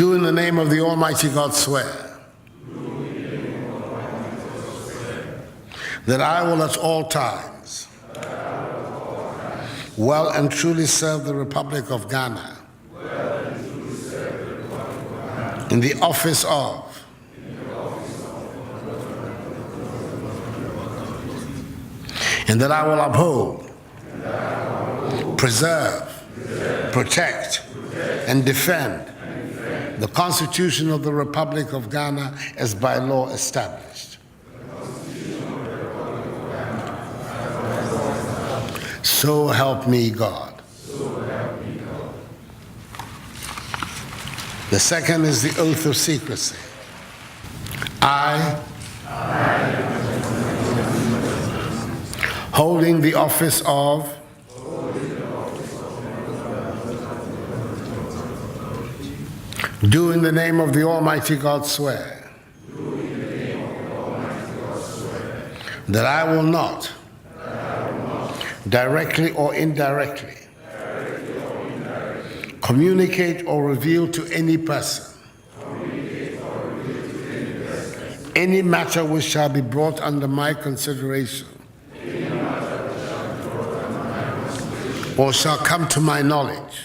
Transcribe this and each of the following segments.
Do in the name of the Almighty God swear that I will at all times well and truly serve the Republic of Ghana in the office of and that I will uphold, preserve, protect, and defend the Constitution of the Republic of Ghana as by law established. So help me God. The second is the oath of secrecy. I, holding the office of do in the name of the Almighty God swear that I will not directly or indirectly communicate or reveal to any person any matter which shall be brought under my consideration or shall come to my knowledge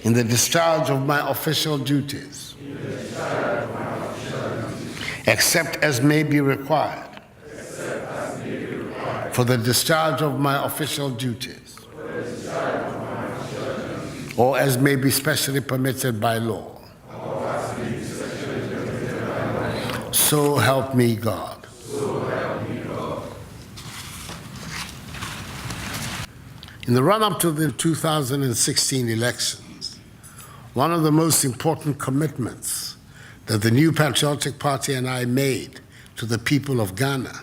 in the discharge of my official duties, except as may be required for the discharge of my official duties, or as may be specially permitted by law. So help me God. In the run-up to the 2016 elections, one of the most important commitments that the New Patriotic Party and I made to the people of Ghana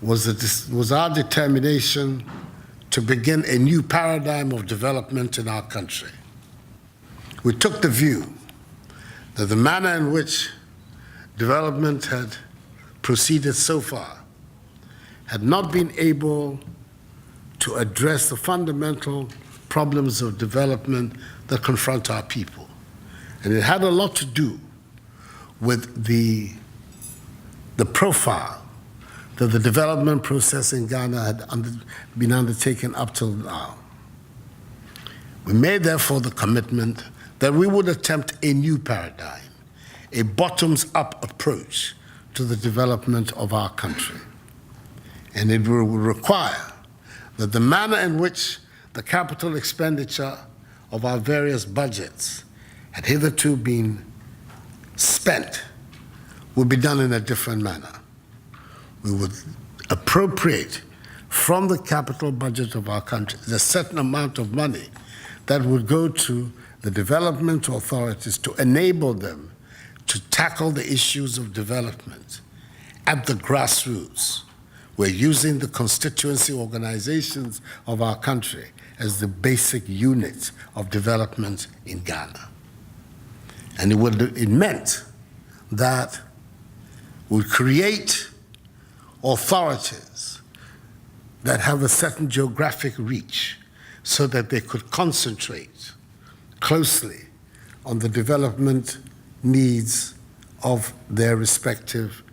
was our determination to begin a new paradigm of development in our country. We took the view that the manner in which development had proceeded so far had not been able to address the fundamental problems of development that confront our people. And it had a lot to do with the profile that the development process in Ghana had been undertaken up till now. We made, therefore, the commitment that we would attempt a new paradigm, a bottoms-up approach to the development of our country. And it will require that the manner in which the capital expenditure of our various budgets had hitherto been spent would be done in a different manner. We would appropriate from the capital budget of our country a certain amount of money that would go to the development authorities to enable them to tackle the issues of development at the grassroots. We're using the constituency organizations of our country as the basic unit of development in Ghana. And it meant that we create authorities that have a certain geographic reach so that they could concentrate closely on the development needs of their respective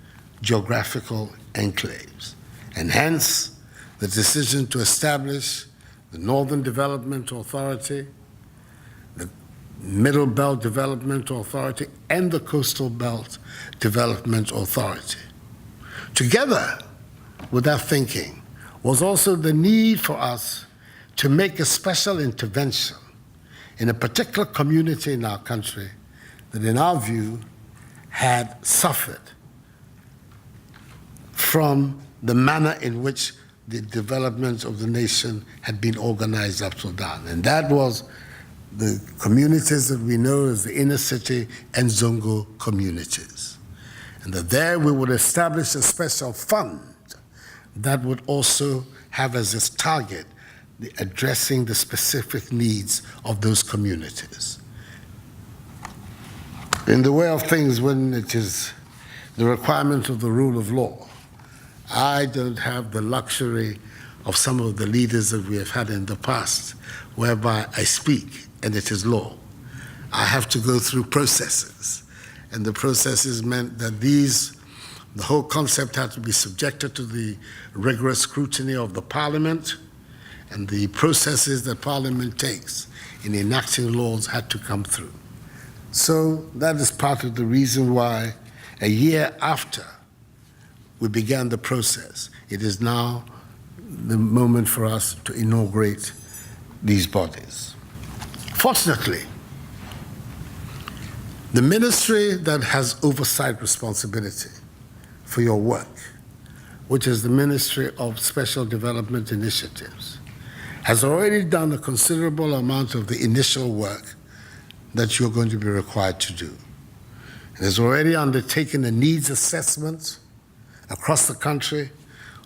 geographical enclaves. And hence, the decision to establish the Northern Development Authority, the Middle Belt Development Authority, and the Coastal Belt Development Authority. Together with that thinking was also the need for us to make a special intervention in a particular community in our country that, in our view, had suffered from the manner in which the development of the nation had been organized up till down. And that was the communities that we know as the inner city and Zongo communities. And that there we would establish a special fund that would also have as its target addressing the specific needs of those communities. In the way of things, when it is the requirement of the rule of law, I don't have the luxury of some of the leaders that we have had in the past, whereby I speak and it is law. I have to go through processes. And the processes meant that the whole concept had to be subjected to the rigorous scrutiny of the Parliament, and the processes that Parliament takes in enacting laws had to come through. So that is part of the reason why a year after we began the process, it is now the moment for us to inaugurate these bodies. Fortunately, the ministry that has oversight responsibility for your work, which is the Ministry of Special Development Initiatives, has already done a considerable amount of the initial work that you're going to be required to do. It has already undertaken a needs assessment across the country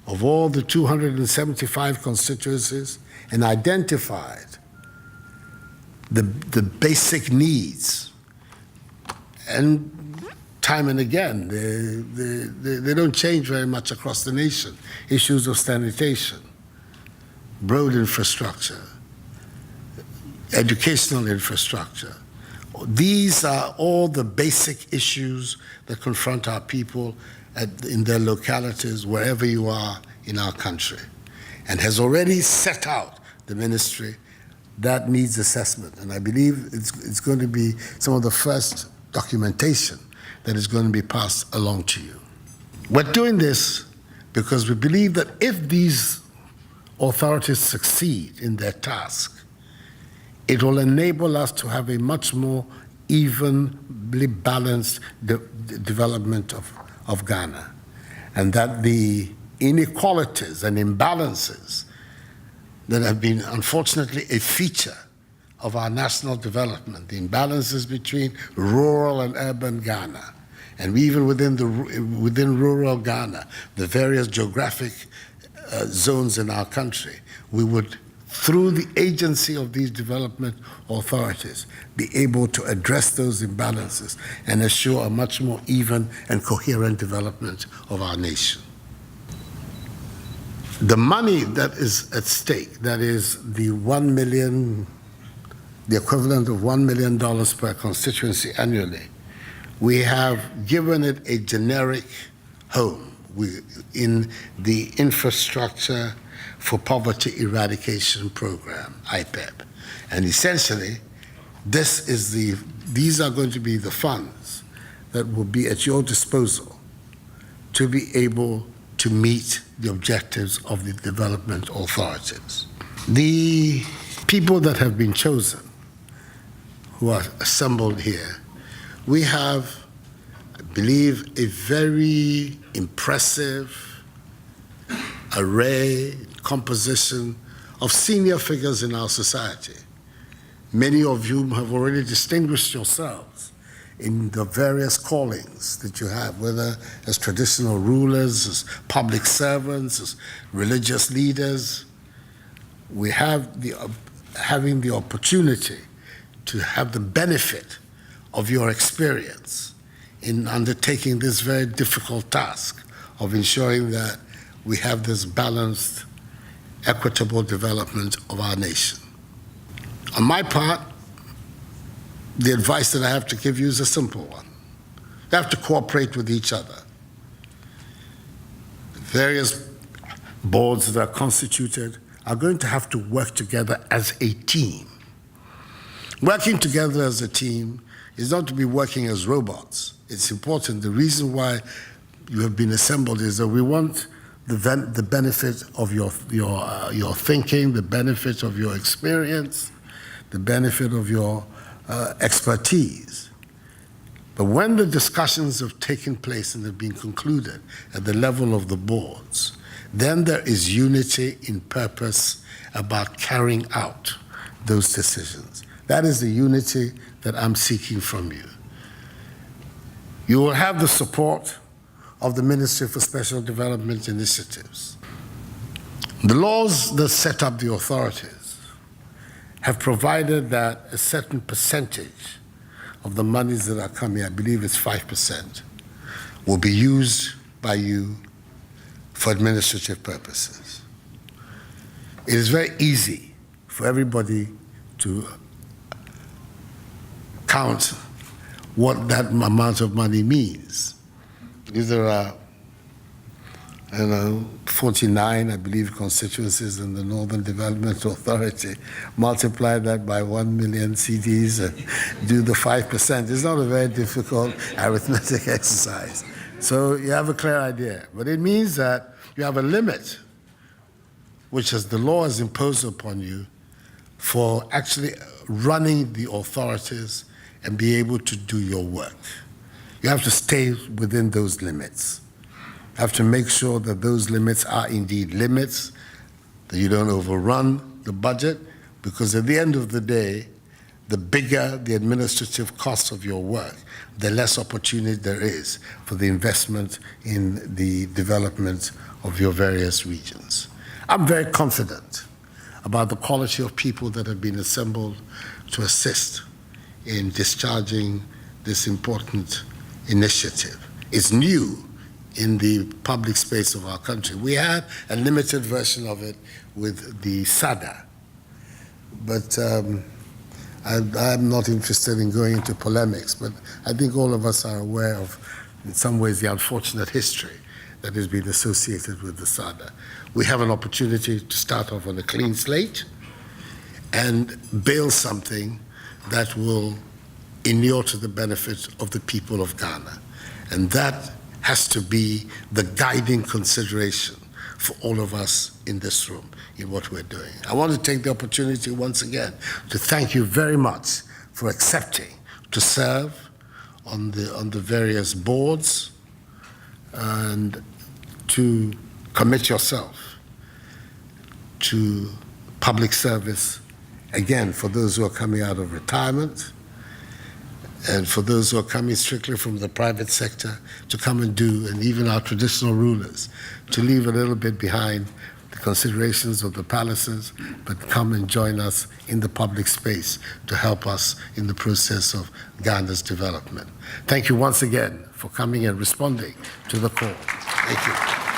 of all the 275 constituencies and identified the basic needs. And time and again, they don't change very much across the nation. Issues of sanitation, road infrastructure, educational infrastructure. These are all the basic issues that confront our people in their localities, wherever you are in our country, and has already set out the ministry that needs assessment. And I believe it's going to be some of the first documentation that is going to be passed along to you. We're doing this because we believe that if these authorities succeed in their task, it will enable us to have a much more evenly balanced development of Ghana, and that the inequalities and imbalances that have been unfortunately a feature of our national development, the imbalances between rural and urban Ghana, and even within rural Ghana, the various geographic zones in our country, we would, through the agency of these development authorities, be able to address those imbalances and assure a much more even and coherent development of our nation. The money that is at stake, that is the equivalent of $1 million per constituency annually, we have given it a generic home in the Infrastructure for Poverty Eradication Program, IPEP. And essentially, these are going to be the funds that will be at your disposal to be able to meet the objectives of the development authorities. The people that have been chosen, who are assembled here, we have, I believe, a very impressive array, composition of senior figures in our society, many of whom have already distinguished yourselves in the various callings that you have, whether as traditional rulers, as public servants, as religious leaders. We have having the opportunity to have the benefit of your experience in undertaking this very difficult task of ensuring that we have this balanced, equitable development of our nation. On my part, the advice that I have to give you is a simple one. You have to cooperate with each other. The various boards that are constituted are going to have to work together as a team. Working together as a team is not to be working as robots. It's important. The reason why you have been assembled is that we want the benefit of your thinking, the benefit of your experience, the benefit of your expertise. But when the discussions have taken place and have been concluded at the level of the boards, then there is unity in purpose about carrying out those decisions. That is the unity that I'm seeking from you. You will have the support of the Ministry for Special Development Initiatives. The laws that set up the authorities have provided that a certain percentage of the monies that are coming, I believe it's 5%, will be used by you for administrative purposes. It is very easy for everybody to count what that amount of money means. These are, 49, I believe, constituencies in the Northern Development Authority. Multiply that by 1 million CDs and do the 5%. It's not a very difficult arithmetic exercise. So you have a clear idea. But it means that you have a limit, which is the law has imposed upon you, for actually running the authorities and be able to do your work. You have to stay within those limits. You have to make sure that those limits are indeed limits, that you don't overrun the budget, because at the end of the day, the bigger the administrative cost of your work, the less opportunity there is for the investment in the development of your various regions. I'm very confident about the quality of people that have been assembled to assist in discharging this important initiative. It's new in the public space of our country. We had a limited version of it with the SADA, but I'm not interested in going into polemics, but I think all of us are aware of, in some ways, the unfortunate history that has been associated with the SADA. We have an opportunity to start off on a clean slate and build something that will inure to the benefit of the people of Ghana. And that has to be the guiding consideration for all of us in this room in what we're doing. I want to take the opportunity once again to thank you very much for accepting to serve on the various boards and to commit yourself to public service, again, for those who are coming out of retirement and for those who are coming strictly from the private sector to come and do, and even our traditional rulers, to leave a little bit behind the considerations of the palaces, but come and join us in the public space to help us in the process of Ghana's development. Thank you once again for coming and responding to the call. Thank you.